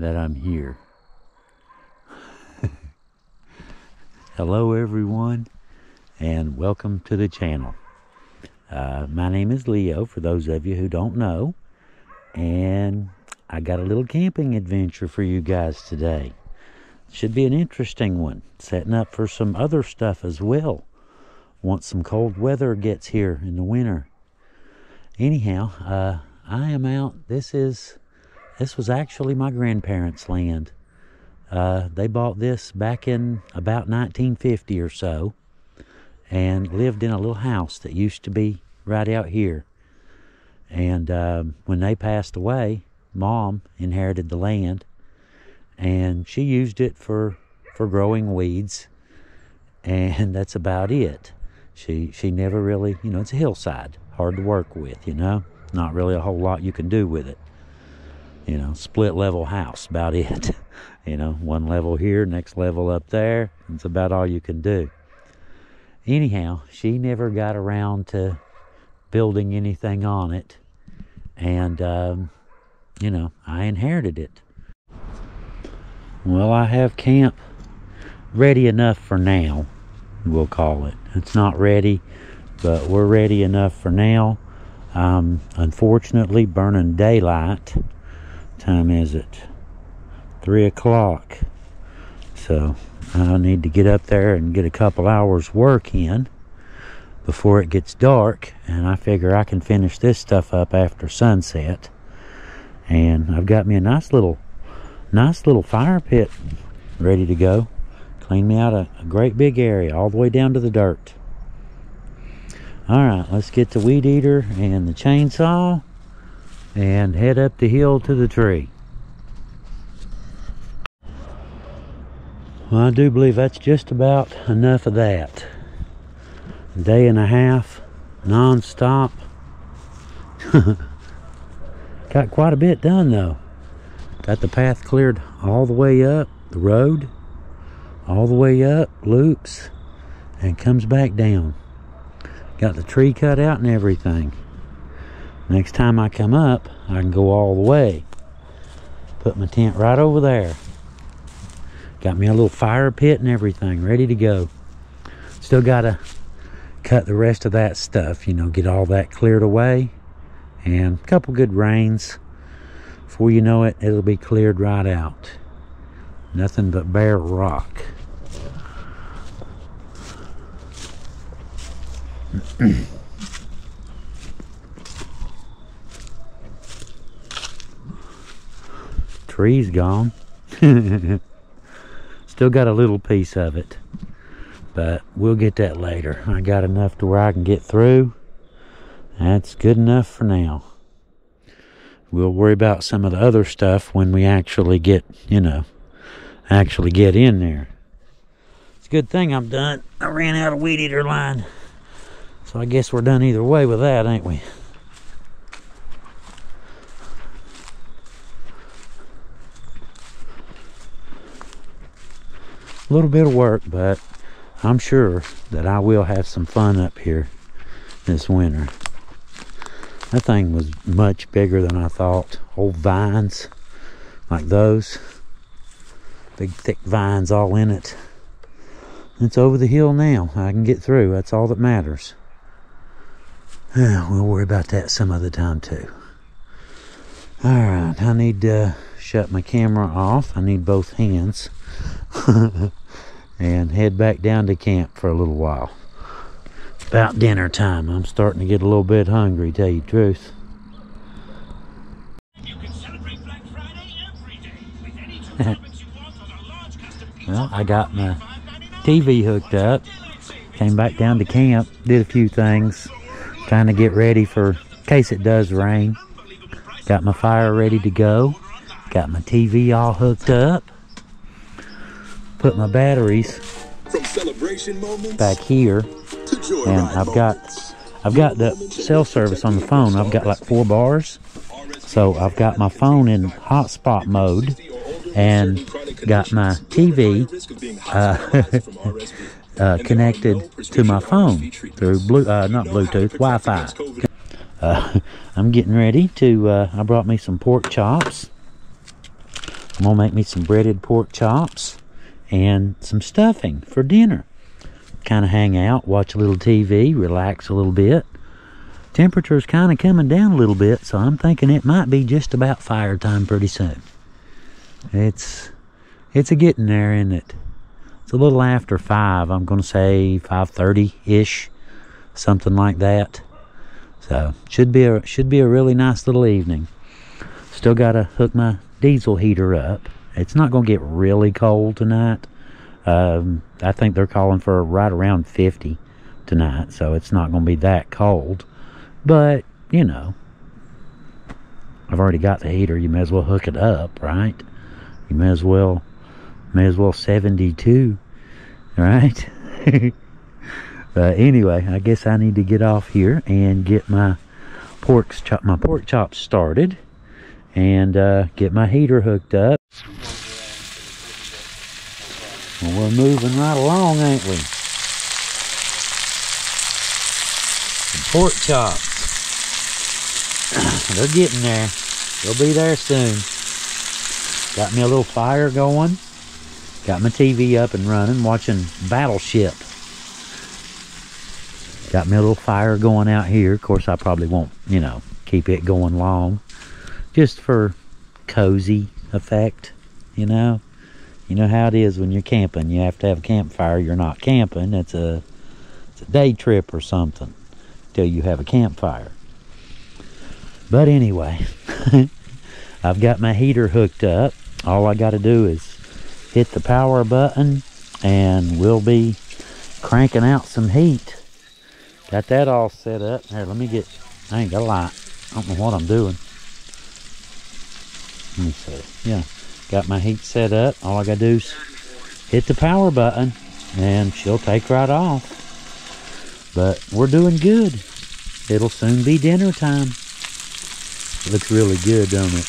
that I'm here. Hello everyone, and welcome to the channel. My name is Leo, for those of you who don't know, and I got a little camping adventure for you guys today. Should be an interesting one, setting up for some other stuff as well once some cold weather gets here in the winter. Anyhow, I am out. This was actually my grandparents' land. They bought this back in about 1950 or so, and lived in a little house that used to be right out here. And when they passed away, Mom inherited the land, and she used it for growing weeds, and that's about it. She never really, it's a hillside, hard to work with, not really a whole lot you can do with it. Split level house, about it. One level here, next level up there. It's about all you can do. Anyhow, she never got around to building anything on it. And, I inherited it. Well, I have camp ready enough for now, we'll call it. It's not ready, but we're ready enough for now. Unfortunately, burning daylight. Time is it? 3 o'clock. So I need to get up there and get a couple hours work in before it gets dark, and I figure I can finish this stuff up after sunset. And I've got me a nice little fire pit ready to go. Clean me out a great big area all the way down to the dirt. Alright, let's get the weed eater and the chainsaw and head up the hill to the tree. Well, I do believe that's just about enough of that. A day and a half, non-stop. Got quite a bit done though. Got the path cleared all the way up, the road, all the way up, loops, and comes back down. Got the tree cut out and everything. Next time I come up, I can go all the way. Put my tent right over there. Got me a little fire pit and everything ready to go. Still gotta cut the rest of that stuff, get all that cleared away. And a couple good rains. Before you know it, it'll be cleared right out. Nothing but bare rock. Tree's gone. Still got a little piece of it, but we'll get that later. I got enough to where I can get through. That's good enough for now. We'll worry about some of the other stuff when we actually get, actually get in there. It's a good thing I'm done. I ran out of weed eater line, so I guess we're done either way with that, ain't we? A little bit of work, but I'm sure that I will have some fun up here this winter. That thing was much bigger than I thought. Old vines like those, big thick vines all in it. It's over the hill now. I can get through. That's all that matters. We'll worry about that some other time too. Alright, I need to shut my camera off. I need both hands. And head back down to camp for a little while. About dinner time. I'm starting to get a little bit hungry, tell you the truth. You can celebrate Black Friday every day with any two topics you want on a large custom pizza. Well, I got my TV hooked up. Came back down to camp, did a few things. Trying to get ready for in case it does rain. Got my fire ready to go. Got my TV all hooked up. Put my batteries back here, and I've got the cell service on the phone. I've got like 4 bars, so I've got my phone in hotspot mode and got my TV connected to my phone through not Bluetooth, Wi-Fi. I'm getting ready to I brought me some pork chops. I'm gonna make me some breaded pork chops and some stuffing for dinner. Kind of hang out, watch a little TV, relax a little bit. Temperature's kind of coming down a little bit, so I'm thinking it might be just about fire time pretty soon. It's a getting there, isn't it? It's a little after 5. I'm gonna say 5:30-ish, something like that. So should be a really nice little evening. Still gotta hook my diesel heater up. It's not gonna get really cold tonight. I think they're calling for right around 50 tonight, so it's not gonna be that cold. But you know, I've already got the heater. You may as well hook it up, right? You may as well 72, right? But anyway, I guess I need to get off here and get my pork chops started, and get my heater hooked up. Well, we're moving right along, ain't we? Some pork chops. They're getting there. They'll be there soon. Got me a little fire going. Got my TV up and running, watching Battleship. Got me a little fire going out here. Of course, I probably won't, keep it going long. Just for cozy effect, You know how it is when you're camping. You have to have a campfire. You're not camping. It's a day trip or something till you have a campfire. But anyway, I've got my heater hooked up. All I got to do is hit the power button and we'll be cranking out some heat. Got that all set up. Here, I ain't got a light. I don't know what I'm doing. Let me see. Yeah, got my heat set up. All I got to do is hit the power button and she'll take right off. But we're doing good. It'll soon be dinner time. It looks really good, don't it?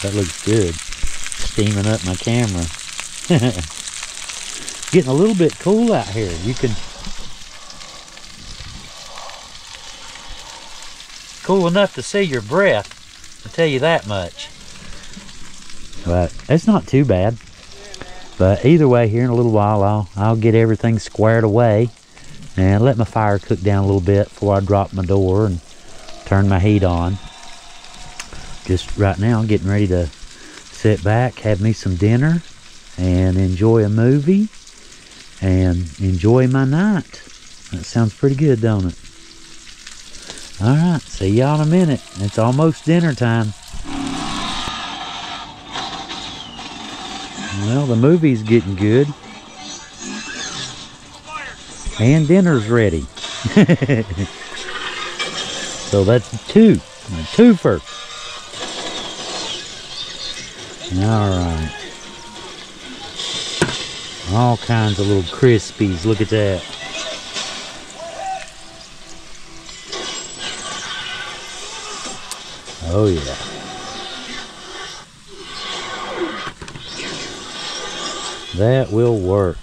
That looks good. Steaming up my camera. Getting a little bit cool out here. You can... Cool enough to see your breath. I'll tell you that much. But it's not too bad. But either way, here in a little while, I'll get everything squared away and let my fire cook down a little bit before I drop my door and turn my heat on. Just right now, I'm getting ready to sit back, have me some dinner, and enjoy a movie, and enjoy my night. That sounds pretty good, don't it? Alright, see y'all in a minute. It's almost dinner time. Well, the movie's getting good. And dinner's ready. So that's a twofer. Alright. All kinds of little crispies. Look at that. Oh yeah. That will work.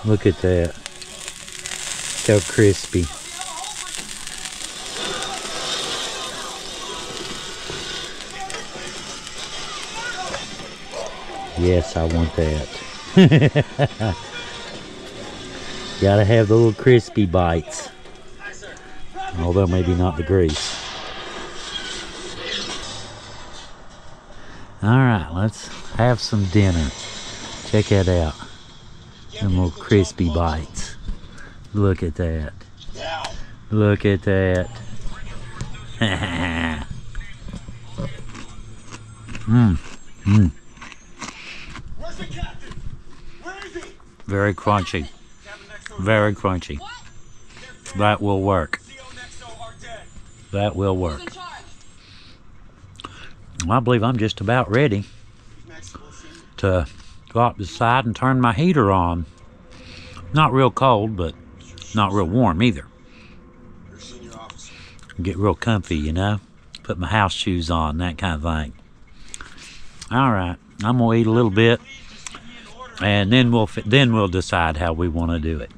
Look at that. So crispy. Yes, I want that. Gotta have the little crispy bites. Although maybe not the grease. Alright, let's have some dinner. Check that out. Them little crispy bites. Look at that. Look at that. Very crunchy. Very crunchy. That will work. That will work. Well, I believe I'm just about ready to go up the side and turn my heater on. Not real cold, but not real warm either. Get real comfy, Put my house shoes on, that kind of thing. Alright, I'm going to eat a little bit, and then we'll decide how we want to do it.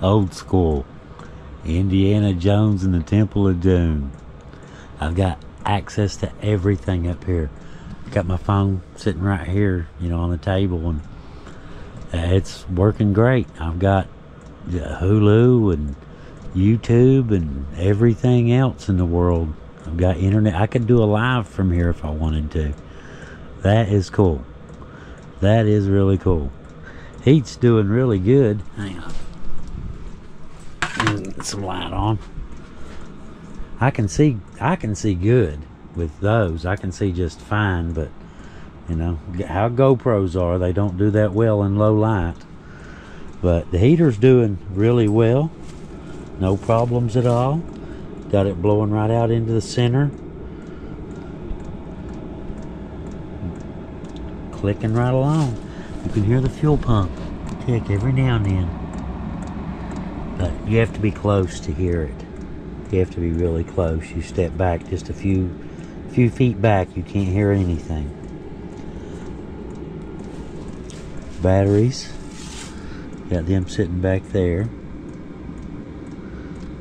Old school. Indiana Jones and the Temple of Doom. I've got access to everything up here. Got my phone sitting right here, you know, on the table, and it's working great. I've got Hulu and YouTube and everything else in the world. I've got internet. I could do a live from here if I wanted to. That is cool. That is really cool. Heat's doing really good. Hang on. Get some light on. I can see good with those. I can see just fine, but you know how GoPros are, they don't do that well in low light. But the heater's doing really well. No problems at all. Got it blowing right out into the center. Clicking right along. You can hear the fuel pump tick every now and then. But you have to be close to hear it. You have to be really close. You step back just a few feet back, you can't hear anything. Batteries. Got them sitting back there.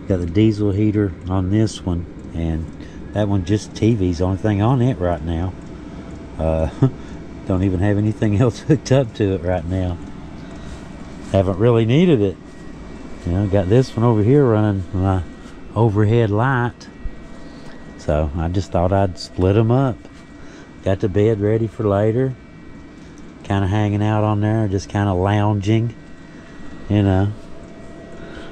Got the diesel heater on this one, and that one just TV's the only thing on it right now. Don't even have anything else hooked up to it right now. Haven't really needed it. You know, got this one over here running my overhead light. So I just thought I'd split them up. Got the bed ready for later. Kind of hanging out on there, just kind of lounging, you know.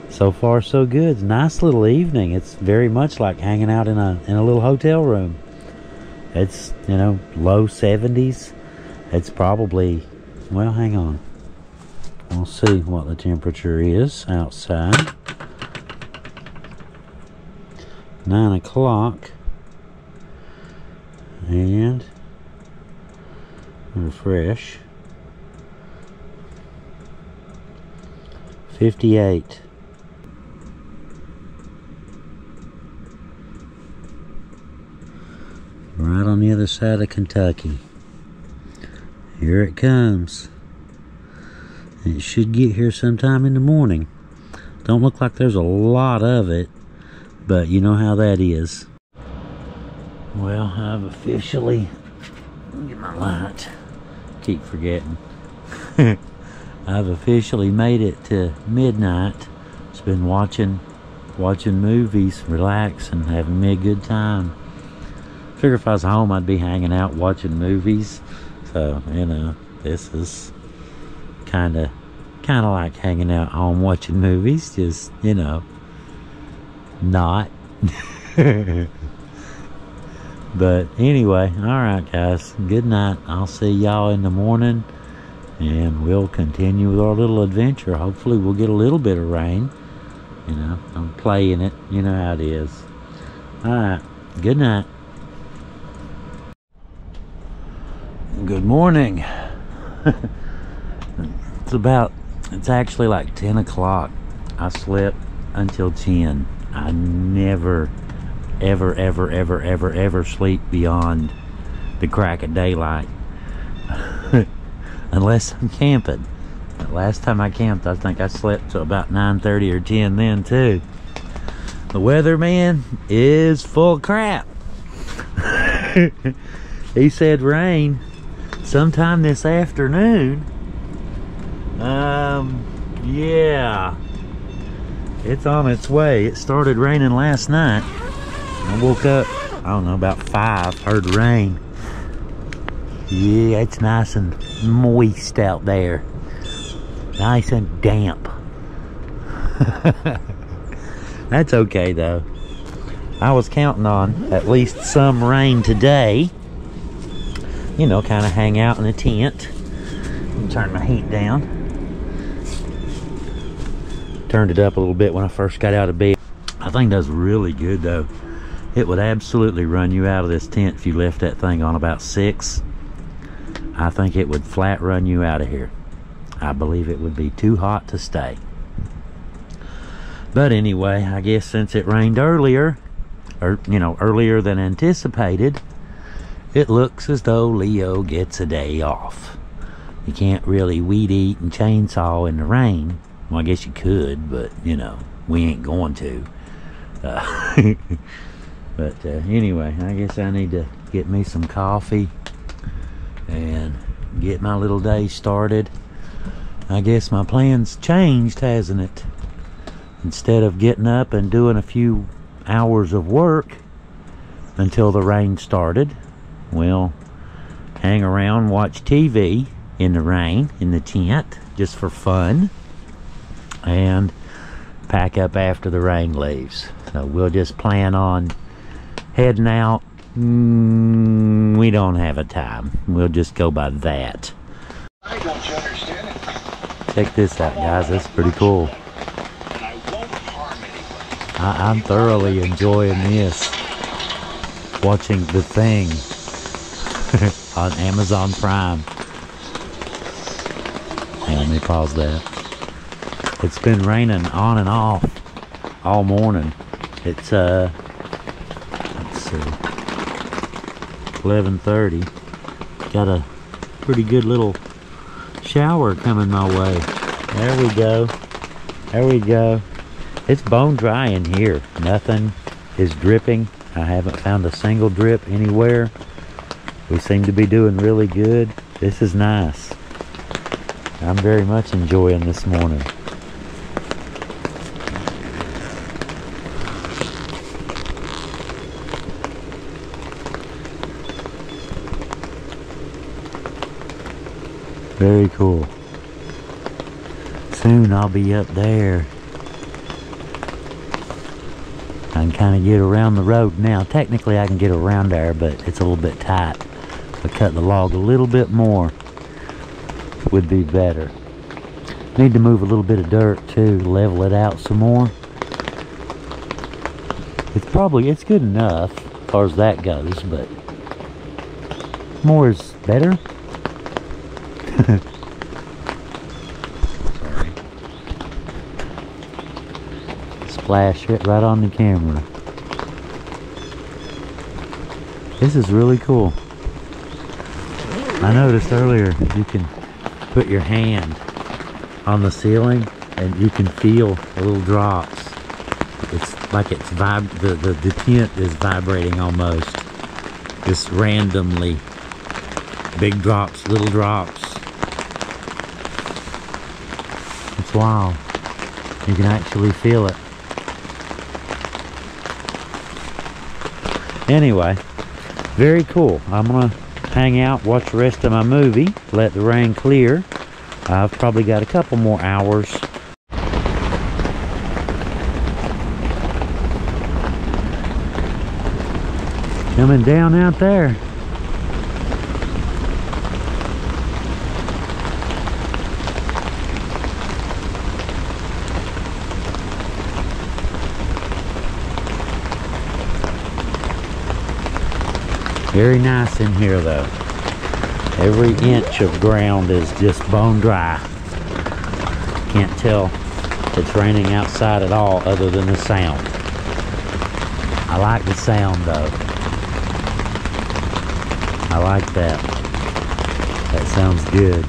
So far so good. It's a nice little evening. It's very much like hanging out in a little hotel room. It's, you know, low 70s. It's probably, well, hang on. We'll see what the temperature is outside. 9 o'clock. And refresh. 58. Right on the other side of Kentucky. Here it comes. It should get here sometime in the morning. Don't look like there's a lot of it, but you know how that is. Well, I've officially, get my light, keep forgetting. I've officially made it to midnight. Just been watching movies, relaxing, having me a good time. Figure if I was home, I'd be hanging out watching movies. So, you know, this is kind of like hanging out home watching movies, just, you know, not. But anyway, all right, guys, good night. I'll see y'all in the morning, and we'll continue with our little adventure. Hopefully we'll get a little bit of rain. You know, I'm playing it. You know how it is. All right, good night. Good morning. It's actually like 10 o'clock. I slept until 10. I never, ever sleep beyond the crack of daylight. Unless I'm camping. But last time I camped, I think I slept till about 9:30 or 10 then too. The weatherman is full of crap. He said rain sometime this afternoon. Yeah, it's on its way. It started raining last night. I woke up, I don't know, about 5, heard rain. Yeah, it's nice and moist out there. Nice and damp. That's okay though. I was counting on at least some rain today. You know, kind of hang out in a tent. Turn my heat down. Turned it up a little bit when I first got out of bed. I think that's really good though. It would absolutely run you out of this tent if you left that thing on about 6. I think it would flat run you out of here. I believe it would be too hot to stay. But anyway, I guess since it rained earlier, or you know, earlier than anticipated, it looks as though Leo gets a day off. You can't really weed eat and chainsaw in the rain. Well, I guess you could, but you know, we ain't going to. But anyway, I guess I need to get me some coffee and get my little day started. I guess my plan's changed, hasn't it? Instead of getting up and doing a few hours of work until the rain started, well, hang around, watch TV in the rain, in the tent, just for fun, and pack up after the rain leaves. So we'll just plan on heading out. We don't have a time. We'll just go by that. Why don't you understand it? Check this out, guys. That's pretty cool. And I won't harm anybody. I'm thoroughly enjoying this. Watching The Thing on Amazon Prime. Hey, let me pause that. It's been raining on and off all morning. It's let's see, 11:30. Got a pretty good little shower coming my way. There we go. There we go. It's bone dry in here. Nothing is dripping. I haven't found a single drip anywhere. We seem to be doing really good. This is nice. I'm very much enjoying this morning. Very cool. Soon I'll be up there. I can kind of get around the road now. Technically I can get around there, but it's a little bit tight. If I cut the log a little bit more, would be better. Need to move a little bit of dirt too, level it out some more. It's good enough as far as that goes, but more is better. Sorry. Splash it right on the camera. This is really cool. I noticed earlier you can put your hand on the ceiling and you can feel the little drops. It's like the tent is vibrating almost. Just randomly. Big drops, little drops. It's wild. You can actually feel it. Anyway, very cool. I'm gonna hang out, watch the rest of my movie, let the rain clear. I've probably got a couple more hours. Coming down out there. Very nice in here though. Every inch of ground is just bone dry. Can't tell it's raining outside at all other than the sound. I like the sound though. I like that. That sounds good.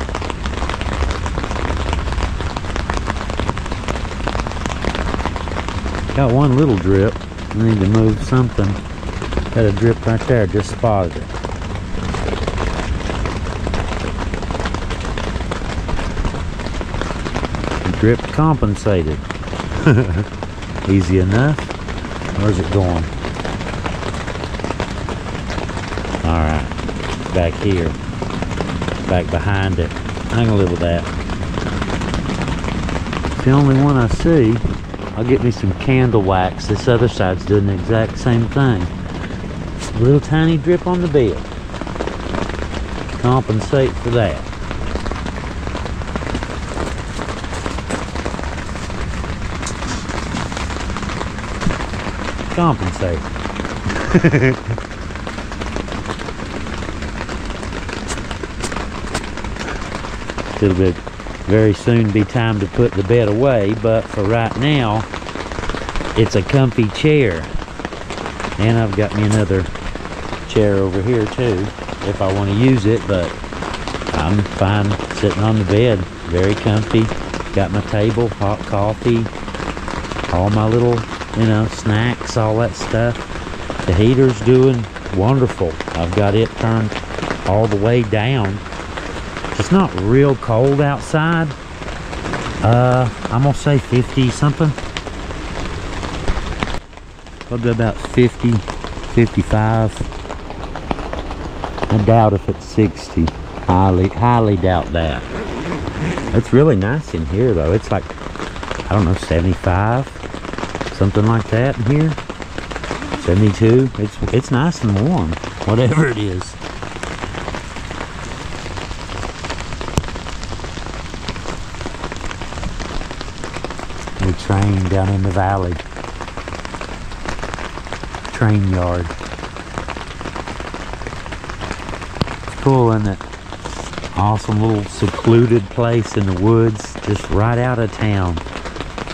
Got one little drip. I need to move something. Got a drip right there, just spotted it. Drip compensated. Easy enough. Where's it going? Alright. Back here. Back behind it. I can live with that. It's the only one I see. I'll get me some candle wax. This other side's doing the exact same thing. A little tiny drip on the bed. Compensate for that. Compensate. It'll very soon be time to put the bed away, but for right now, it's a comfy chair. And I've got me another chair over here too, if I want to use it, but I'm fine sitting on the bed. Very comfy. Got my table, hot coffee, all my little, you know, snacks, all that stuff. The heater's doing wonderful. I've got it turned all the way down. It's not real cold outside. I'm gonna say 50 something. Probably about 50, 55. I doubt if it's 60. Highly doubt that. It's really nice in here though. It's like, I don't know, 75, something like that in here. 72. It's nice and warm, whatever it is. The train down in the valley. Train yard. It's cool, isn't it? Awesome little secluded place in the woods, just right out of town.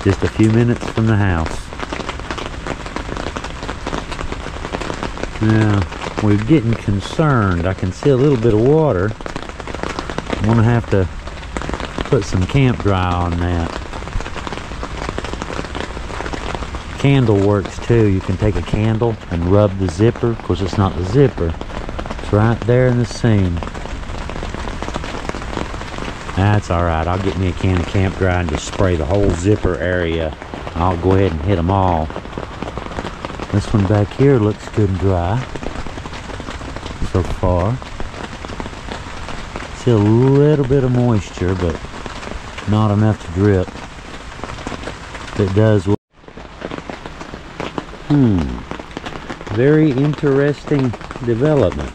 Just a few minutes from the house. Now, we're getting concerned. I can see a little bit of water. I'm gonna have to put some camp dry on that. Candle works too. You can take a candle and rub the zipper. Of course, it's not the zipper. It's right there in the seam. That's alright. I'll get me a can of camp dry and just spray the whole zipper area. I'll go ahead and hit them all. This one back here looks good and dry so far. See a little bit of moisture, but not enough to drip. It does. Very interesting development.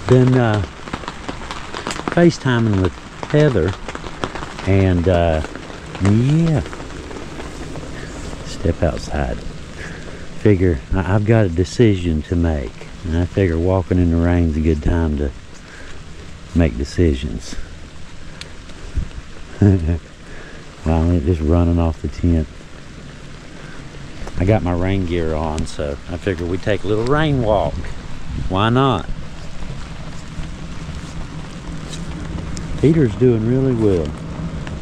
Been FaceTiming with Heather, and yeah, step outside. Figure I've got a decision to make, and I figure walking in the rain's a good time to make decisions. Wow, it's just running off the tent. I got my rain gear on, so I figure we take a little rain walk. Why not? Heater's doing really well.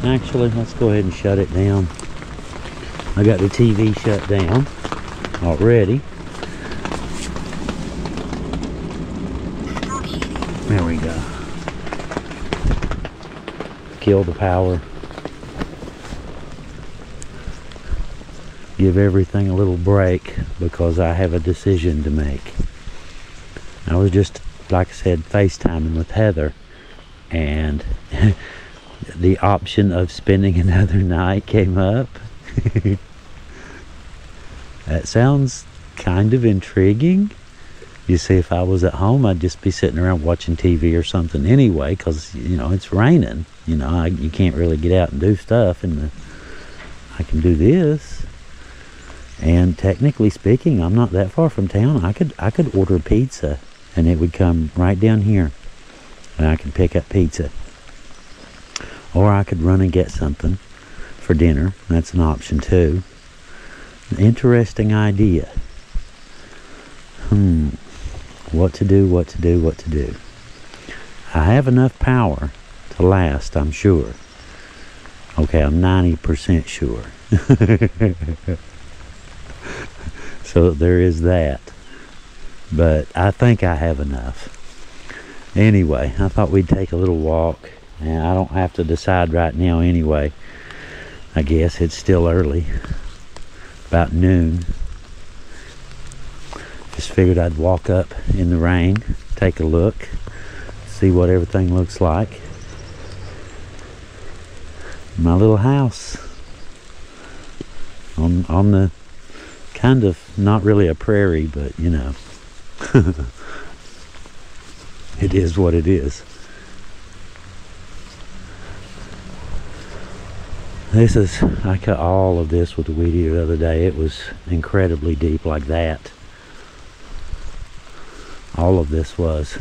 Actually, let's go ahead and shut it down. I got the TV shut down already. There we go. Kill the power. Give everything a little break because I have a decision to make. I was just, like I said, FaceTiming with Heather, and the option of spending another night came up. That sounds kind of intriguing. You see, if I was at home, I'd just be sitting around watching TV or something anyway, because, you know, it's raining. You know, you can't really get out and do stuff, and I can do this. And technically speaking, I'm not that far from town. I could order pizza, and it would come right down here, and I could pick up pizza. Or I could run and get something for dinner. That's an option too. Interesting idea. What to do, what to do, what to do. I have enough power to last, I'm sure. Okay, I'm 90% sure. So there is that. But I think I have enough. Anyway, I thought we'd take a little walk. And I don't have to decide right now anyway. I guess it's still early. About noon. Just figured I'd walk up in the rain, take a look, see what everything looks like. My little house on the kind of, not really a prairie, but you know, it is what it is. This is, I cut all of this with the weed eater the other day. It was incredibly deep like that. All of this was.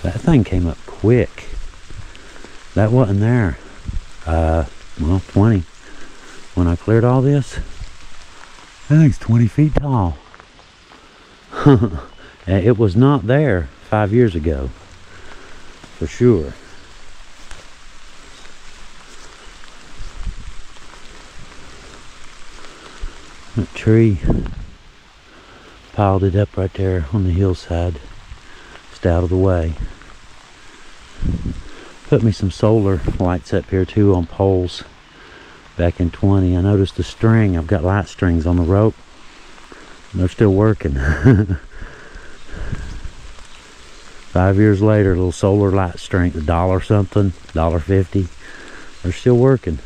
That thing came up quick. That wasn't there. Well, 20. When I cleared all this, I think it's 20 feet tall. It was not there 5 years ago, for sure. That tree piled it up right there on the hillside, just out of the way. Put me some solar lights up here too on poles back in 20. I noticed the string, I've got light strings on the rope, and they're still working. 5 years later, little solar light string, $1 something, $1.50, they're still working.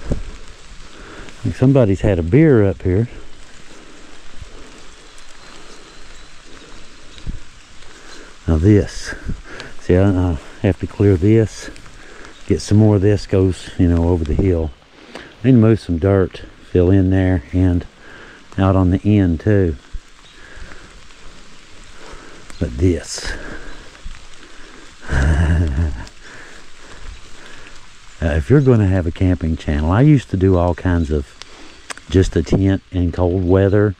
I think somebody's had a beer up here. Now this, see, I have to clear this, get some more of this, goes, you know, over the hill. I need to move some dirt, fill in there and out on the end too. But this, if you're going to have a camping channel, I used to do all kinds of just a tent in cold weather.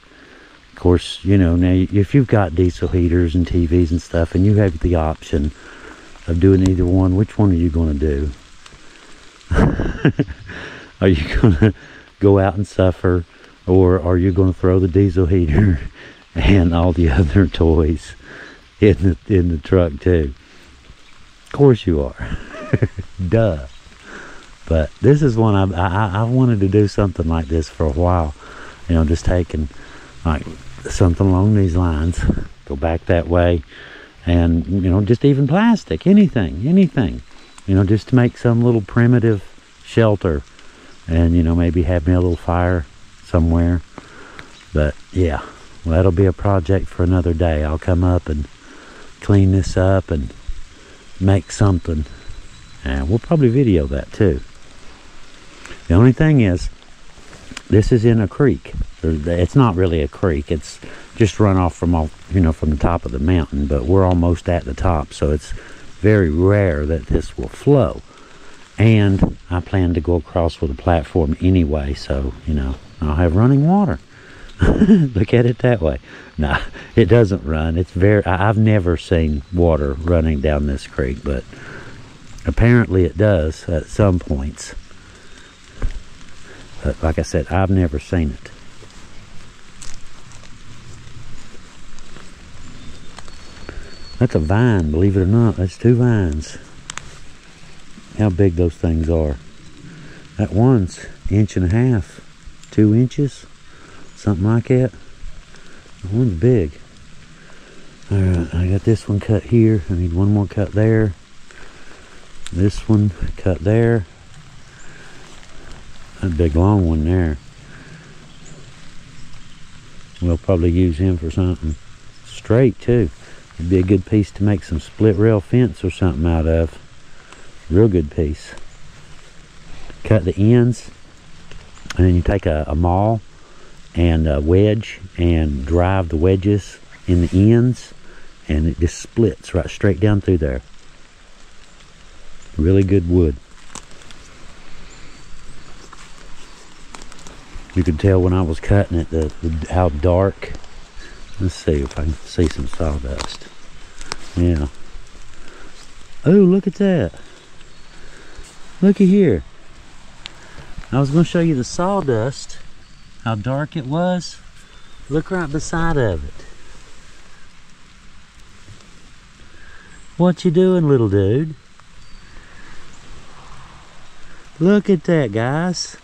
Of course, you know, now if you've got diesel heaters and TVs and stuff and you have the option of doing either one, which one are you going to do? Are you going to go out and suffer, or are you going to throw the diesel heater and all the other toys in the truck too? Of course you are. Duh. But this is one I wanted to do something like this for a while. You know, just taking like something along these lines, go back that way, and you know, just even plastic, anything, you know, just to make some little primitive shelter, and you know, maybe have me a little fire somewhere. But yeah, well, that'll be a project for another day. I'll come up and clean this up and make something, and we'll probably video that too. The only thing is, this is in a creek. It's not really a creek. It's just runoff from from the top of the mountain, but we're almost at the top, so it's very rare that this will flow. And I plan to go across with a platform anyway, so you know, I'll have running water. Look at it that way. Nah, it doesn't run. It's I've never seen water running down this creek, but apparently it does at some points. But like I said, I've never seen it. That's a vine, believe it or not. That's 2 vines. How big those things are. That one's 1.5 inches, 2 inches, something like that. That one's big. Alright, I got this one cut here. I need one more cut there. This one cut there. That big long one there. We'll probably use him for something straight too. It'd be a good piece to make some split rail fence or something out of. Real good piece. Cut the ends, and then you take a maul and a wedge and drive the wedges in the ends, and it just splits right straight down through there. Really good wood. You could tell when I was cutting it how dark. Let's see if I can see some sawdust. Yeah. Oh, look at that. Looky here. I was going to show you the sawdust, how dark it was. Look right beside of it. What you doing, little dude? Look at that, guys.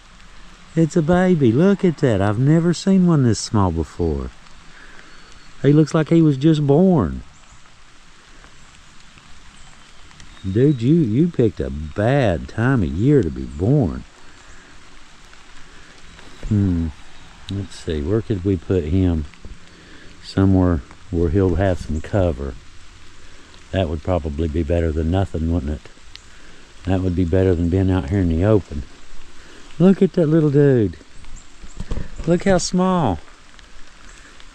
It's a baby. Look at that. I've never seen one this small before. He looks like he was just born. Dude, you picked a bad time of year to be born. Let's see. Where could we put him? Somewhere where he'll have some cover. That would probably be better than nothing, wouldn't it? That would be better than being out here in the open. Look at that little dude. Look how small.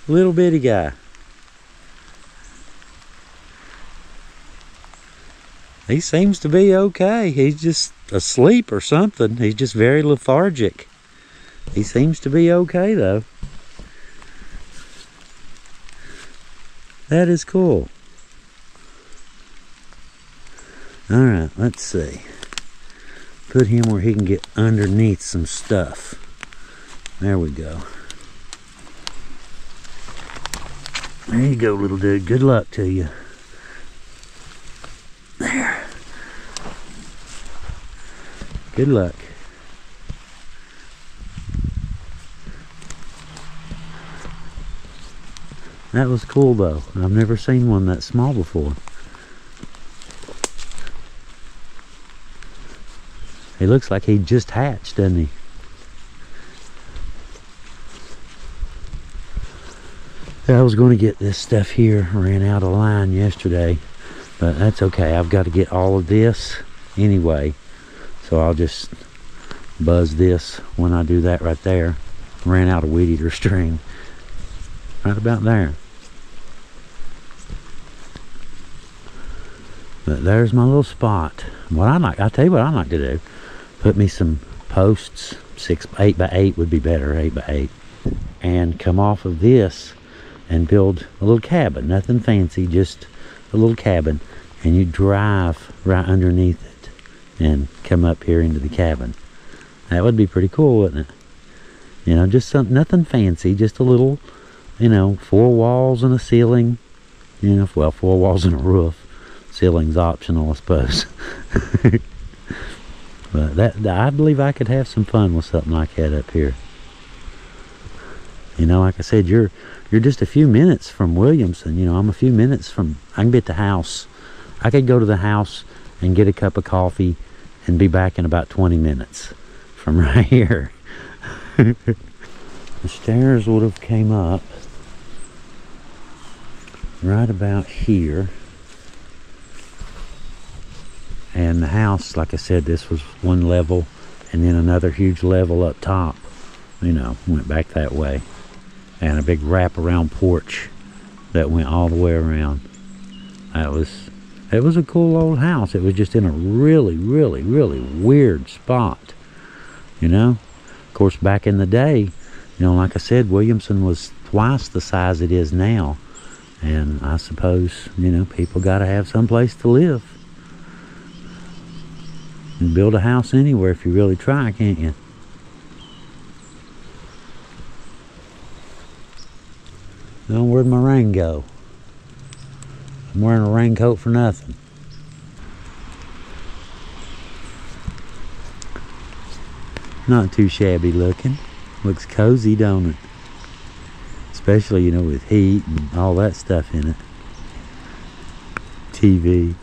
Little bitty guy. He seems to be okay. He's just asleep or something. He's just very lethargic. He seems to be okay though. That is cool. Alright, let's see. Put him where he can get underneath some stuff. There we go. There you go, little dude. Good luck to you. There. Good luck. That was cool though. I've never seen one that small before. He looks like he just hatched, doesn't he? I was going to get this stuff here. Ran out of line yesterday, but that's okay. I've got to get all of this anyway, so I'll just buzz this when I do that right there. Ran out of weed eater string right about there. But there's my little spot. What I'll tell you what I like to do. Put me some posts, 8 by 8 would be better, 8 by 8, and come off of this and build a little cabin. Nothing fancy, just a little cabin, and you drive right underneath it and come up here into the cabin. That would be pretty cool, wouldn't it? You know, just nothing fancy, just a little, you know, 4 walls and a ceiling. You know, well, 4 walls and a roof. Ceiling's optional, I suppose. But I believe I could have some fun with something like that up here. You know, like I said, you're just a few minutes from Williamson. You know, I'm a few minutes from, I can be at the house. I could go to the house and get a cup of coffee and be back in about 20 minutes from right here. The stairs would have came up right about here. And the house, like I said, this was one level and then another huge level up top. You know, went back that way. And a big wraparound porch that went all the way around. It was a cool old house. It was just in a really, really, really weird spot. You know? Of course, back in the day, you know, like I said, Williamson was twice the size it is now. And I suppose, you know, people got to have some place to live. And build a house anywhere if you really try, can't you? Now, where'd my rain go? I'm wearing a raincoat for nothing. Not too shabby looking. Looks cozy, don't it? Especially, you know, with heat and all that stuff in it. TV.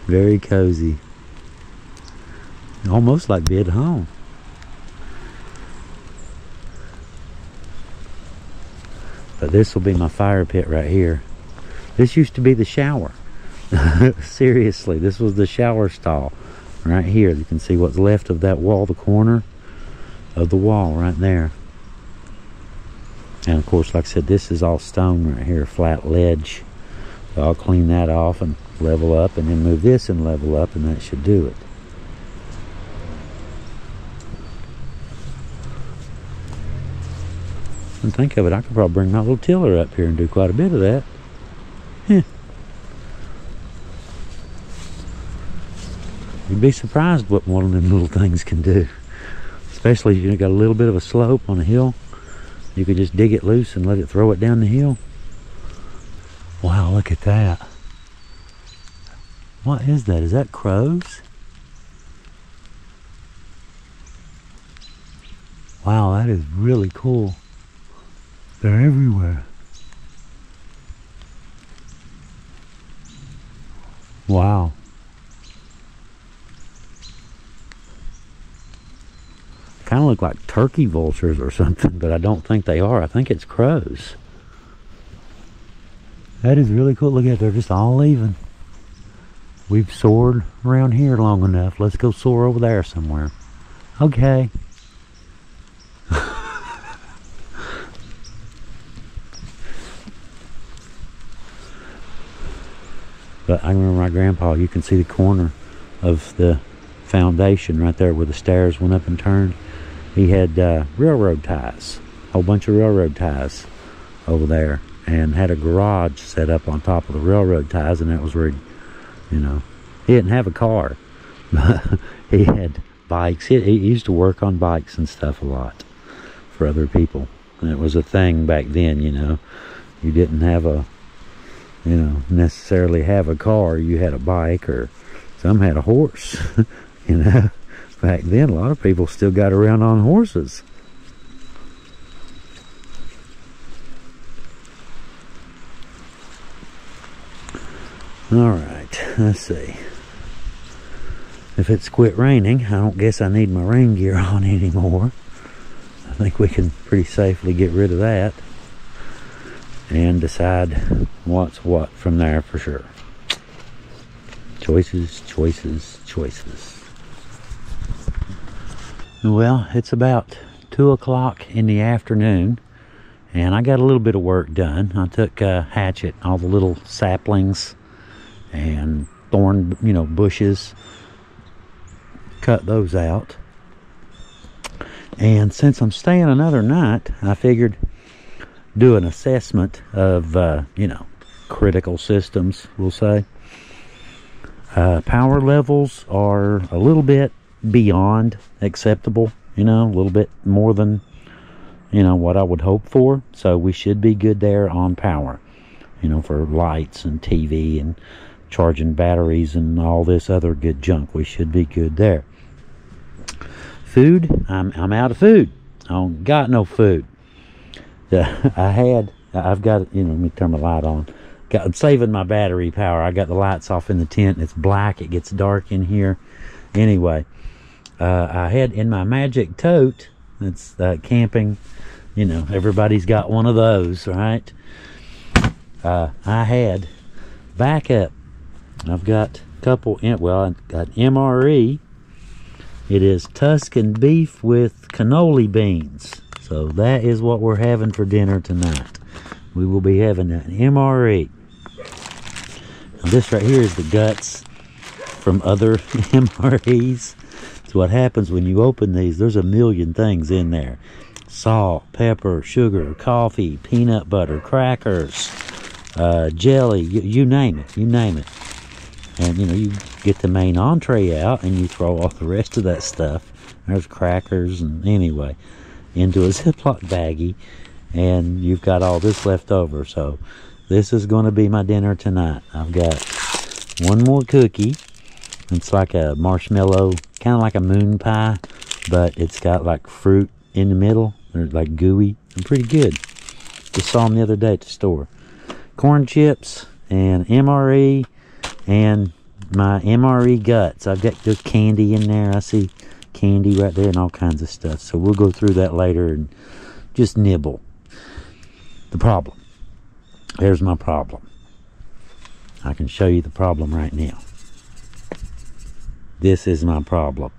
Very cozy. Almost like being at home. But this will be my fire pit right here. This used to be the shower. Seriously, this was the shower stall right here. You can see what's left of that wall, the corner of the wall right there. And of course, like I said, this is all stone right here, flat ledge. So I'll clean that off and level up, and then move this and level up, and that should do it. And think of it, I could probably bring my little tiller up here and do quite a bit of that. Yeah. You'd be surprised what one of them little things can do. Especially if you've got a little bit of a slope on a hill. You could just dig it loose and let it throw it down the hill. Wow, look at that. What is that? Is that crows? Wow, that is really cool. They're everywhere. Wow. Kind of look like turkey vultures or something, but I don't think they are. I think it's crows. That is really cool. Look at it, they're just all leaving. We've soared around here long enough. Let's go soar over there somewhere. Okay. But I remember my grandpa, you can see the corner of the foundation right there where the stairs went up and turned. He had railroad ties, a whole bunch of railroad ties over there. and had a garage set up on top of the railroad ties, and that was where, you know, he didn't have a car. He had bikes. He used to work on bikes and stuff a lot for other people. And it was a thing back then, you know. You didn't have a, you know, necessarily have a car. You had a bike, or some had a horse. You know, back then a lot of people still got around on horses. All right, let's see. If it's quit raining, I don't guess I need my rain gear on anymore. I think we can pretty safely get rid of that and decide what's what from there for sure. Choices, choices, choices. Well, it's about 2 o'clock in the afternoon, and I got a little bit of work done. I took a hatchet, all the little saplings and thorn, you know, bushes, cut those out. And since I'm staying another night, I figured do an assessment of, you know, critical systems, we'll say. Power levels are a little bit beyond acceptable, you know, a little bit more than, you know, what I would hope for. So we should be good there on power, you know, for lights and TV and charging batteries and all this other good junk. We should be good there. Food, I'm out of food. I don't got no food. I've got, you know, let me turn my light on. I'm saving my battery power. I got the lights off in the tent. It's black. It gets dark in here. Anyway, I had in my magic tote, it's camping, you know, everybody's got one of those, right? I had backup. I've got a couple, well, I've got MRE. It is Tuscan beef with cannoli beans. So that is what we're having for dinner tonight. We will be having an MRE. Now this right here is the guts from other MREs. So what happens when you open these, there's a million things in there. Salt, pepper, sugar, coffee, peanut butter, crackers, jelly, you name it, you name it. And, you know, you get the main entree out and you throw all the rest of that stuff. There's crackers and anyway, into a Ziploc baggie. And you've got all this left over. So this is going to be my dinner tonight. I've got one more cookie. It's like a marshmallow, kind of like a moon pie, but it's got like fruit in the middle. They're like gooey. They're pretty good. Just saw them the other day at the store. Corn chips and MRE. And my MRE guts. I've got the candy in there. I see candy right there and all kinds of stuff. So we'll go through that later and just nibble. The problem. There's my problem. I can show you the problem right now. This is my problem.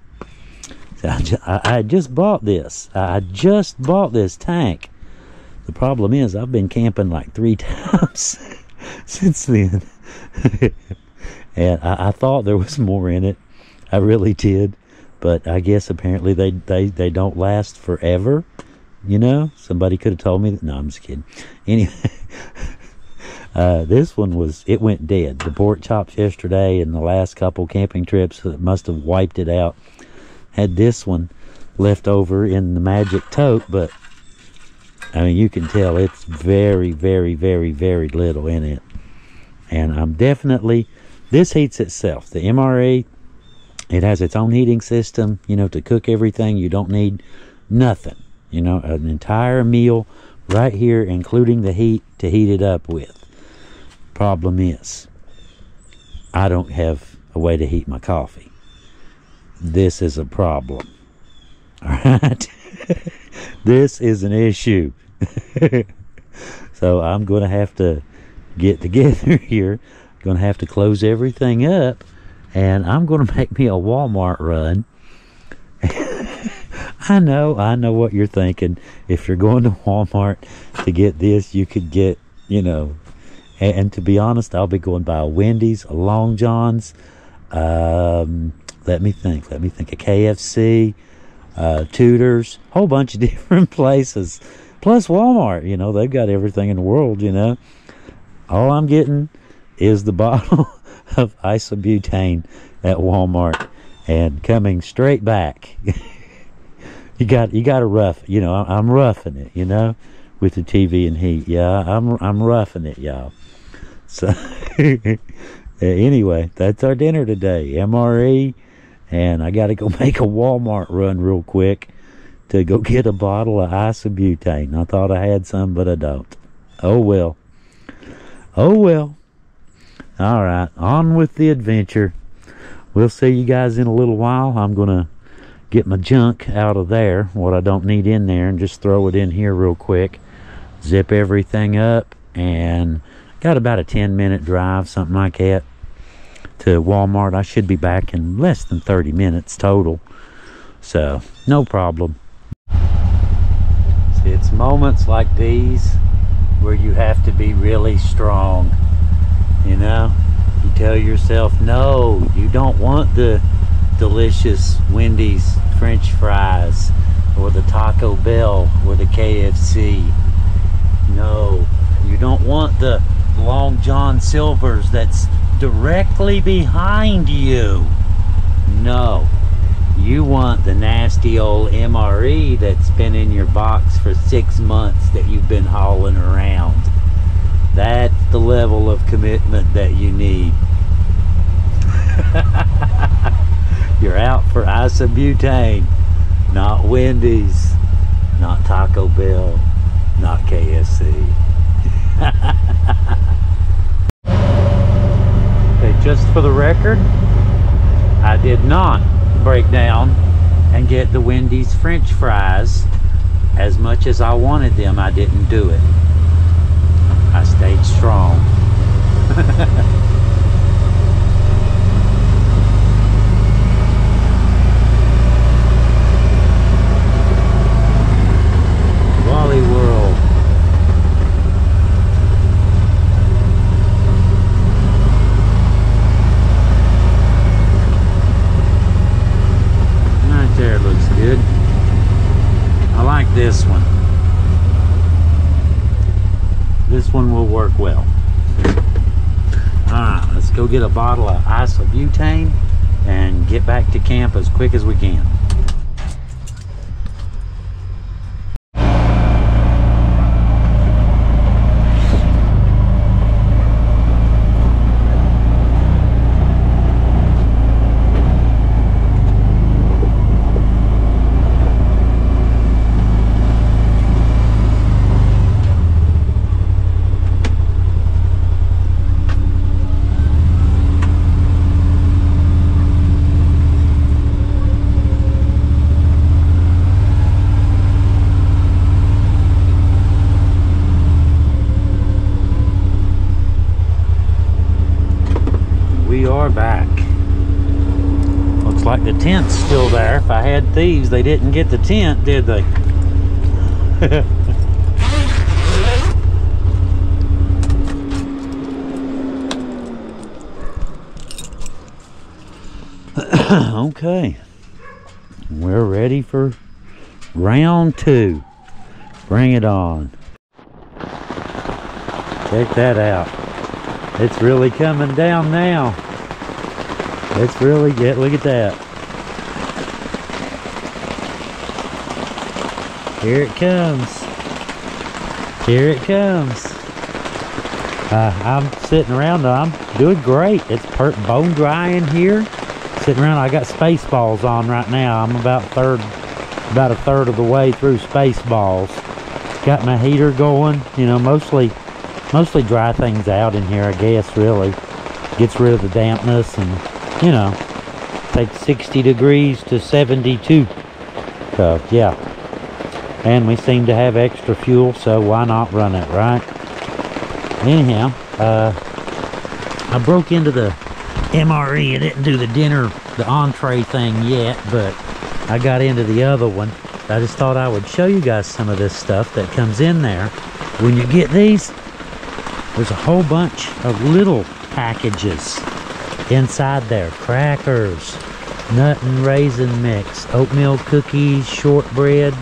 So I just bought this. I just bought this tank. The problem is I've been camping like 3 times since then. And I thought there was more in it. I really did. But I guess apparently they don't last forever. You know? Somebody could have told me that. No, I'm just kidding. Anyway, this one it went dead. The pork chops yesterday and the last couple camping trips must have wiped it out. Had this one left over in the magic tote, but I mean, you can tell it's very, very, very, very little in it. And I'm definitely... This heats itself. The MRE, it has its own heating system, you know, to cook everything. You don't need nothing, you know, an entire meal right here, including the heat to heat it up with. Problem is, I don't have a way to heat my coffee. This is a problem. All right? This is an issue. So I'm going to have to get together here. Going to have to close everything up, and I'm going to make me a Walmart run. I know what you're thinking. If you're going to Walmart to get this, you could get, you know, and to be honest, I'll be going by a Wendy's, a Long John's, let me think, a KFC, Tudor's, whole bunch of different places Plus Walmart, you know, they've got everything in the world, you know. All I'm getting is the bottle of isobutane at Walmart and coming straight back. you got to rough, you know, I'm roughing it, you know, with the TV and heat. Yeah, I'm roughing it, y'all. So anyway, that's our dinner today. MRE, and I got to go make a Walmart run real quick to go get a bottle of isobutane. I thought I had some, but I don't. Oh well. Oh well. All right, on with the adventure. We'll see you guys in a little while. I'm going to get my junk out of there, what I don't need in there, and just throw it in here real quick. Zip everything up, and got about a 10-minute drive, something like that, to Walmart. I should be back in less than 30 minutes total, so no problem. See, it's moments like these where you have to be really strong, you know. You tell yourself, no, you don't want the delicious Wendy's French fries or the Taco Bell or the KFC. No, you don't want the Long John Silver's that's directly behind you. No, you want the nasty old MRE that's been in your box for 6 months that you've been hauling around. That's the level of commitment that you need. You're out for isobutane, not Wendy's, not Taco Bell, not KFC. Okay, just for the record, I did not break down and get the Wendy's French fries. As much as I wanted them, I didn't do it. I stayed strong. Wally World. Right there, looks good. I like this one. This one will work well. Alright, let's go get a bottle of isobutane and get back to camp as quick as we can. Back. Looks like the tent's still there. If I had thieves, they didn't get the tent, did they? Okay, we're ready for round 2. Bring it on. Check that out. It's really coming down now. It's really good. Look at that. Here it comes. Here it comes. I'm sitting around. I'm doing great. It's bone dry in here. Sitting around. I got Spaceballs on right now. I'm about a third of the way through Spaceballs. Got my heater going. You know, mostly dry things out in here, I guess. Really gets rid of the dampness and, you know, takes 60 degrees to 72. So, yeah. And we seem to have extra fuel, so why not run it, right? Anyhow, I broke into the MRE. I didn't do the dinner, the entree thing yet, but I got into the other one. I just thought I would show you guys some of this stuff that comes in there. When you get these, there's a whole bunch of little packages inside there. Crackers, nut and raisin mix, oatmeal cookies, shortbread,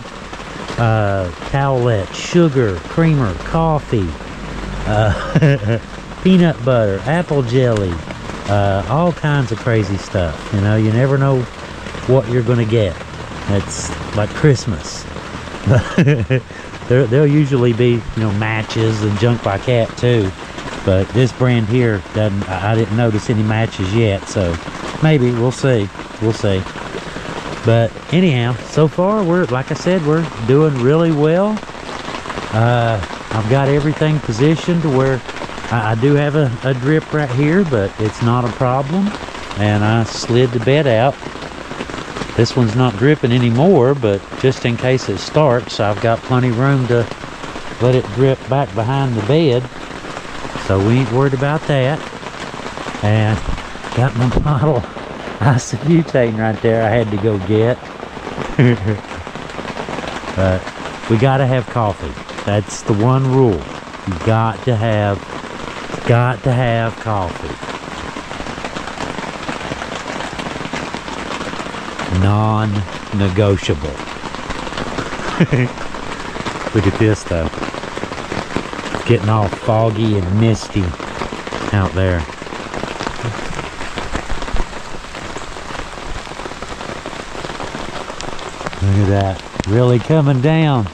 towelette, sugar, creamer, coffee, peanut butter, apple jelly, all kinds of crazy stuff. You know, you never know what you're gonna get. It's like Christmas. There'll usually be, you know, matches and junk like that too, but this brand here doesn't. I didn't notice any matches yet, so maybe we'll see. But anyhow, so far we're, like I said, we're doing really well. I've got everything positioned to where I do have a drip right here, but it's not a problem. And I slid the bed out. This one's not dripping anymore, but just in case it starts, I've got plenty of room to let it drip back behind the bed. So we ain't worried about that. And got my bottle isobutane right there I had to go get. But we gotta have coffee. That's the one rule. You got to have coffee. Non-negotiable. Look at this though. It's getting all foggy and misty out there. Look at that. Really coming down.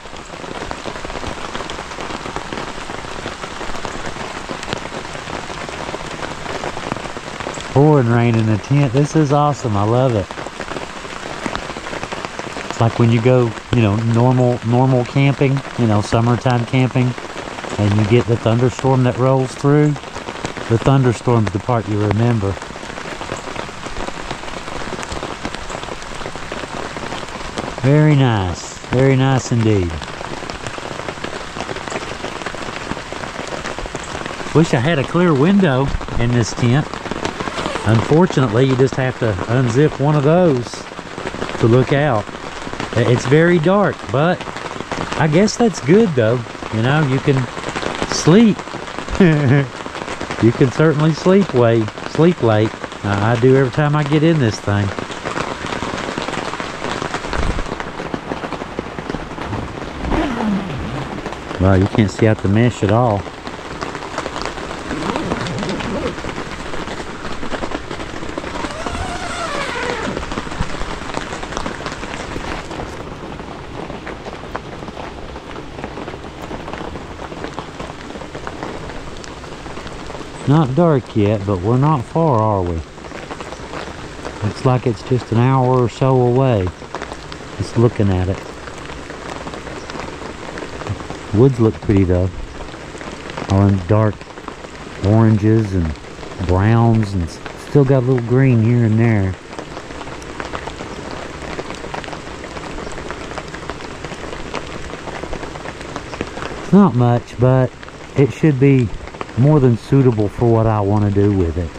Pouring rain in the tent. This is awesome. I love it. It's like when you go, you know, normal camping, you know, summertime camping, and you get the thunderstorm that rolls through. The thunderstorm's the part you remember. Very nice indeed. Wish I had a clear window in this tent. Unfortunately, you just have to unzip one of those to look out. It's very dark, but I guess that's good though. You know, you can sleep. You can certainly sleep late. I do every time I get in this thing. Well, you can't see out the mesh at all. Not dark yet, but we're not far, are we? Looks like it's just an hour or so away. Just looking at it. Woods look pretty though. All in dark oranges and browns, and still got a little green here and there. It's not much, but it should be more than suitable for what I want to do with it.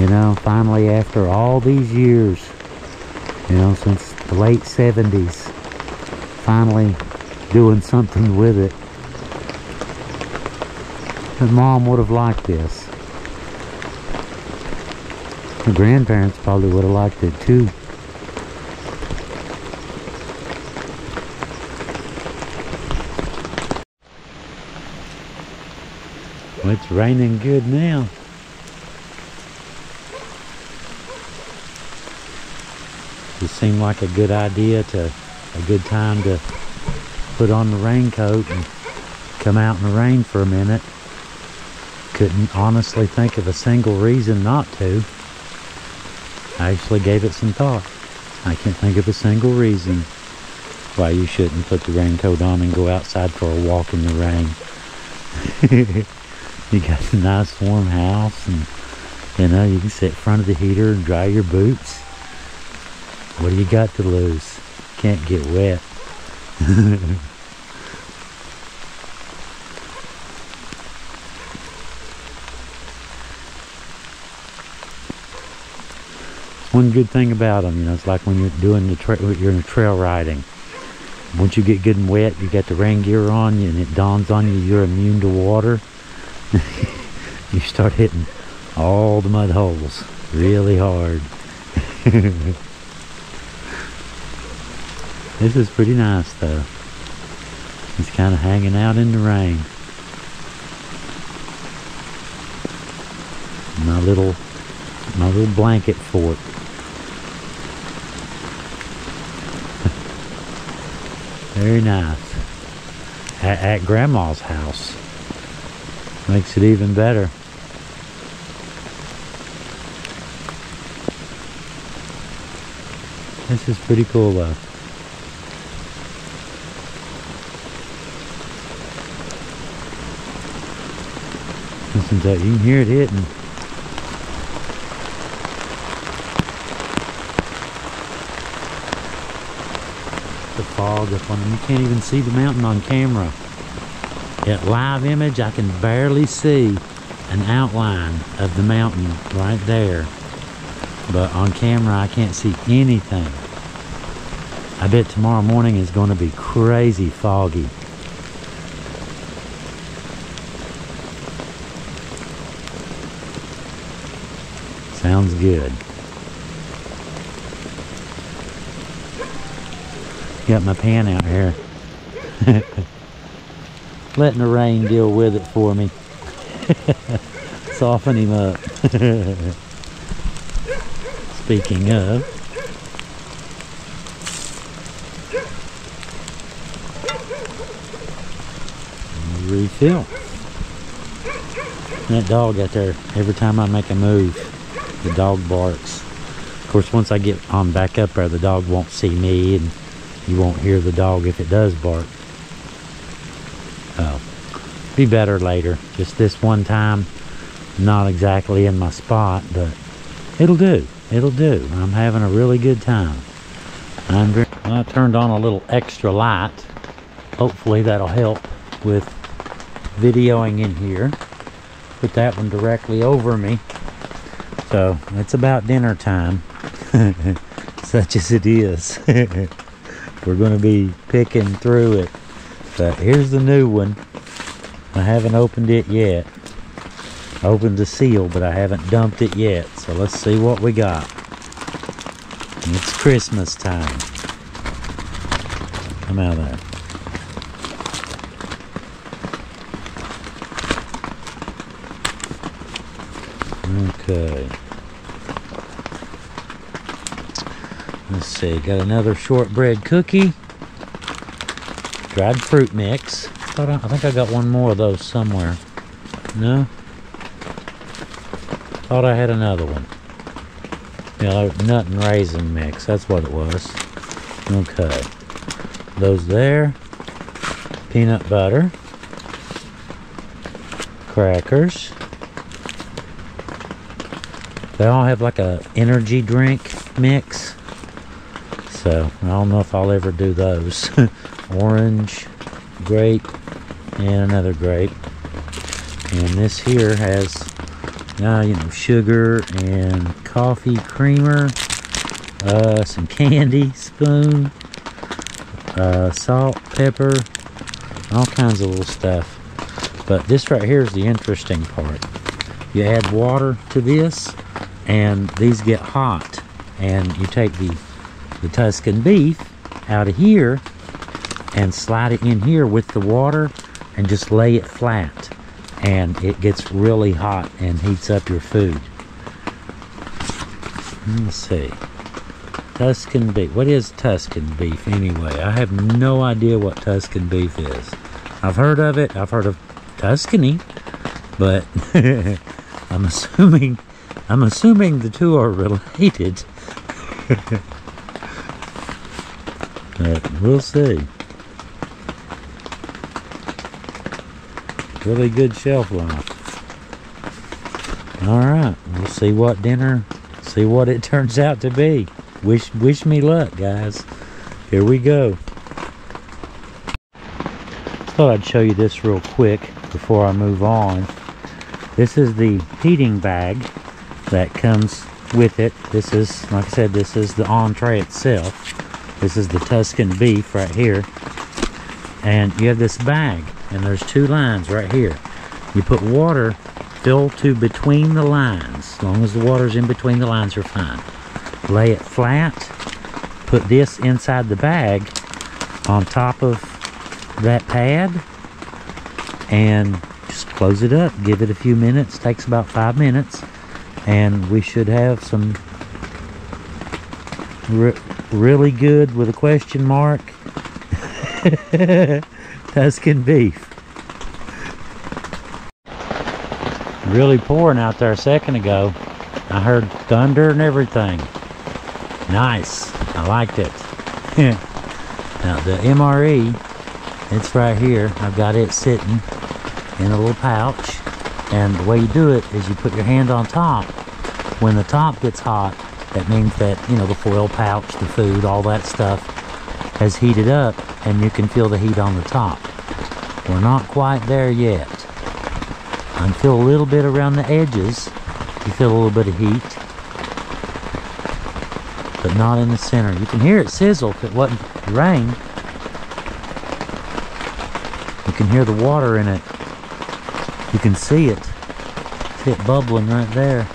You know, finally after all these years, you know, since the late 70s, finally doing something with it. His mom would have liked this. Her grandparents probably would have liked it too. Well, it's raining good now. It seemed like a good idea, a good time to put on the raincoat and come out in the rain for a minute. Couldn't honestly think of a single reason not to. I actually gave it some thought. I can't think of a single reason why you shouldn't put the raincoat on and go outside for a walk in the rain. You got a nice warm house, and you know, you can sit in front of the heater and dry your boots. What do you got to lose? Can't get wet. One good thing about them, you know, it's like when you're doing you're in trail riding. Once you get good and wet, you got the rain gear on, and it dawns on you you're immune to water. You start hitting all the mud holes really hard. This is pretty nice though. He's kind of hanging out in the rain. My little blanket fort. Very nice. At Grandma's house. Makes it even better. This is pretty cool though. Listen to that, you can hear it hitting. The fog up on them. You can't even see the mountain on camera. At live image, I can barely see an outline of the mountain right there. But on camera, I can't see anything. I bet tomorrow morning is going to be crazy foggy. Sounds good. Got my pan out here. Letting the rain deal with it for me. Soften him up. Speaking of, refill. That dog out there, every time I make a move, the dog barks. Of course, once I get on back up there, the dog won't see me, and you won't hear the dog if it does bark. Oh, be better later. Just this one time, not exactly in my spot, but it'll do. It'll do. I'm having a really good time. I turned on a little extra light. Hopefully that'll help with videoing in here. Put that one directly over me. So it's about dinner time, such as it is. We're going to be picking through it. But here's the new one. I haven't opened it yet. I opened the seal, but I haven't dumped it yet. So let's see what we got. It's Christmas time. Come out of there. Okay. Let's see. Got another shortbread cookie. Dried fruit mix. I think I got one more of those somewhere. No? Thought I had another one. Yeah, nut and raisin mix. That's what it was. Okay. Those there. Peanut butter. Crackers. They all have like a energy drink mix. So, I don't know if I'll ever do those. Orange, grape, and another grape. And this here has, you know, sugar and coffee creamer, some candy, spoon, salt, pepper, all kinds of little stuff. But this right here is the interesting part. You add water to this, and these get hot. And you take the Tuscan beef out of here and slide it in here with the water and just lay it flat. And it gets really hot and heats up your food. Let's see. Tuscan beef. What is Tuscan beef anyway? I have no idea what Tuscan beef is. I've heard of it. I've heard of Tuscany, but I'm assuming the two are related. But we'll see. Really good shelf life. Alright, we'll see what dinner, see what it turns out to be. Wish me luck, guys. Here we go. Thought I'd show you this real quick before I move on. This is the heating bag that comes with it. This is, like I said, this is the entree itself. This is the Tuscan beef right here. And you have this bag, and there's two lines right here. You put water, fill to between the lines. As long as the water's in between the lines, you're fine. Lay it flat. Put this inside the bag on top of that pad and just close it up. Give it a few minutes. Takes about 5 minutes, and we should have some really good, with a question mark, Tuscan beef. Really pouring out there a second ago. I heard thunder and everything. Nice. I liked it. Now the MRE, it's right here. I've got it sitting in a little pouch, and the way you do it is you put your hand on top. When the top gets hot, that means that, you know, the foil pouch, the food, all that stuff has heated up, and you can feel the heat on the top. We're not quite there yet. I can feel a little bit around the edges. You feel a little bit of heat, but not in the center. You can hear it sizzle if it wasn't rain. You can hear the water in it. You can see it. See it bubbling right there.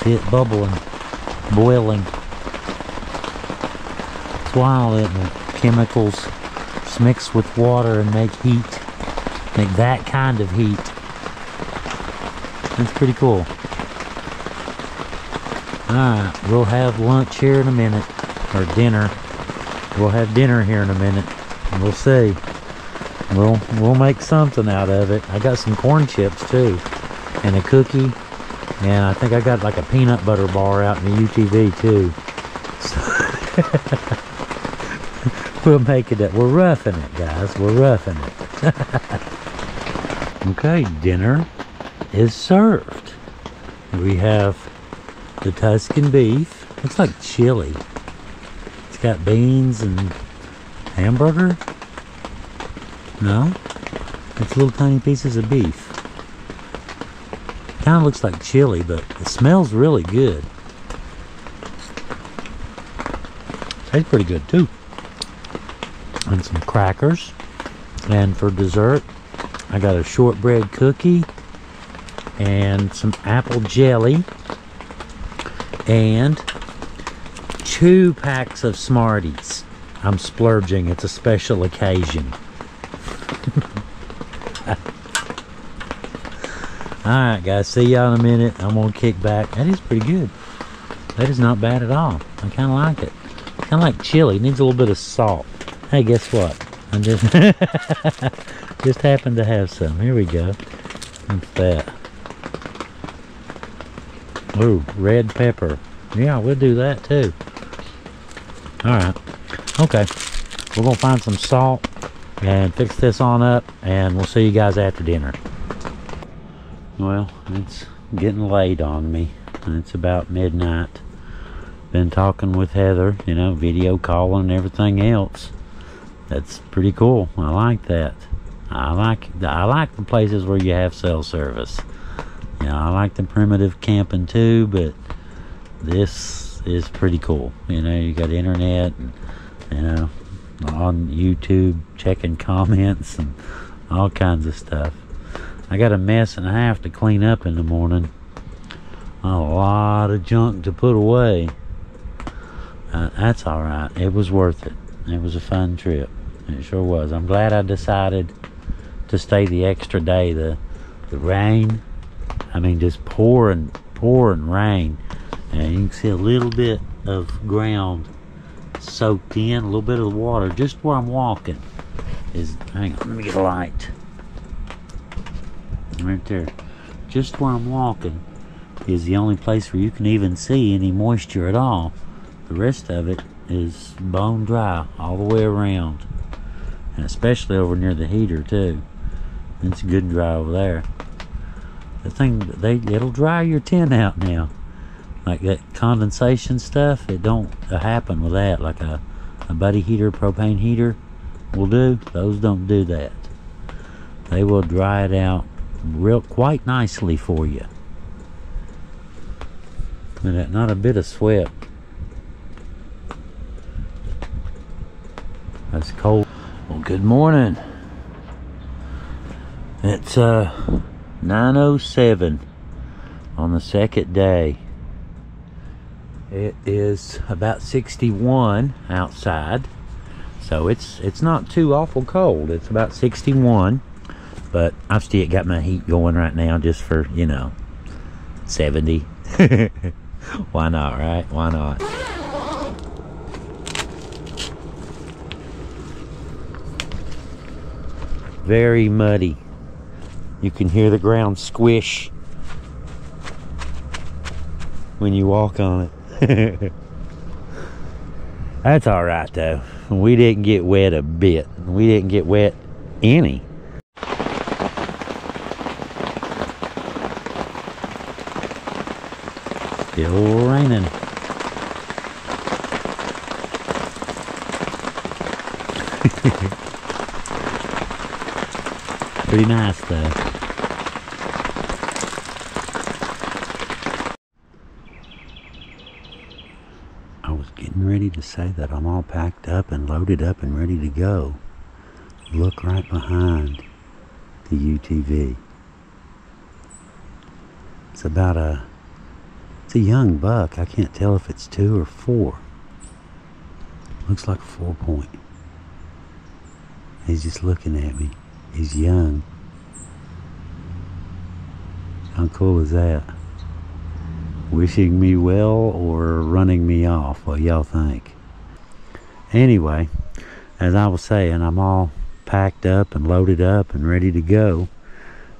See it bubbling, boiling. It's wild, isn't it? Chemicals mix with water and make heat. Make that kind of heat. That's pretty cool. Alright, we'll have lunch here in a minute. Or dinner. We'll have dinner here in a minute. We'll see. We'll make something out of it. I got some corn chips too. And a cookie. And I think I got like a peanut butter bar out in the UTV too. So we'll make it up. We're roughing it, guys. We're roughing it. Okay, dinner is served. We have the Tuscan beef. Looks like chili. It's got beans and hamburger. No, it's little tiny pieces of beef. Kind of looks like chili, but it smells really good. Tastes pretty good too. And some crackers. And for dessert, I got a shortbread cookie and some apple jelly and 2 packs of Smarties. I'm splurging. It's a special occasion. Alright guys, see y'all in a minute. I'm gonna kick back. That is pretty good. That is not bad at all. I kind of like it. Kind of like chili. It needs a little bit of salt. Hey, guess what? I just just happened to have some. Here we go. What's that? Ooh, red pepper. Yeah, we'll do that too. Alright. Okay. We're gonna find some salt and fix this on up, and we'll see you guys after dinner. Well, it's getting late on me. It's about midnight. Been talking with Heather, you know, video calling and everything else. That's pretty cool. I like that. I like the places where you have cell service. You know, I like the primitive camping too, but this is pretty cool. You know, you got internet and, you know, on YouTube checking comments and all kinds of stuff. I got a mess and a half to clean up in the morning. A lot of junk to put away. That's alright. It was worth it. It was a fun trip. It sure was. I'm glad I decided to stay the extra day. The rain, I mean, just pouring rain. And you can see a little bit of ground soaked in, a little bit of the water just where I'm walking. Hang on, let me get a light. Right there. Just where I'm walking is the only place where you can even see any moisture at all. The rest of it is bone dry all the way around, and especially over near the heater too. It's good dry over there. The thing, it'll dry your tent out now. Like that condensation stuff, it don't happen with that. Like a buddy heater, propane heater will do. Those don't do that. They will dry it out quite nicely for you. And not a bit of sweat. That's cold. Well, good morning. It's 9:07 on the second day. It is about 61 outside. So it's not too awful cold. It's about 61, but I've still got my heat going right now just for, you know, 70. Why not, right? Why not? Very muddy. You can hear the ground squish when you walk on it. That's all right though. We didn't get wet a bit. We didn't get wet any. Still raining. Pretty nice though. I was getting ready to say that I'm all packed up and loaded up and ready to go. Look right behind the UTV. It's about it's a young buck. I can't tell if it's 2 or 4. Looks like a 4-point. He's just looking at me. He's young. How cool is that? Wishing me well or running me off? What y'all think? Anyway, as I was saying, I'm all packed up and loaded up and ready to go.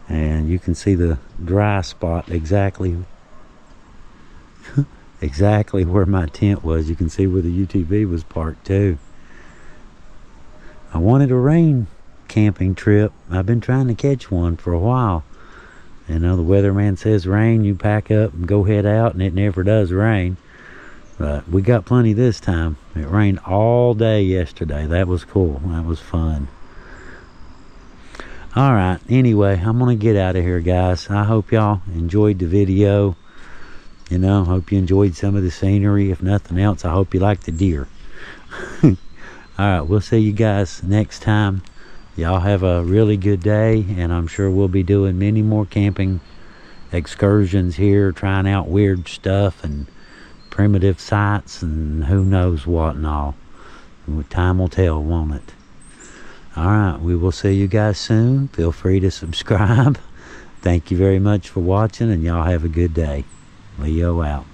And you can see the dry spot exactly exactly where my tent was. You can see where the UTV was parked too. I wanted a rain camping trip. I've been trying to catch one for a while. You know, the weatherman says rain, you pack up and go head out, and it never does rain. But we got plenty this time. It rained all day yesterday. That was cool. That was fun. Alright, anyway, I'm going to get out of here, guys. I hope y'all enjoyed the video. You know, hope you enjoyed some of the scenery. If nothing else, I hope you like the deer. Alright, we'll see you guys next time. Y'all have a really good day, and I'm sure we'll be doing many more camping excursions here, trying out weird stuff and primitive sites and who knows what and all. Time will tell, won't it? Alright, we will see you guys soon. Feel free to subscribe. Thank you very much for watching, and y'all have a good day. Leo out.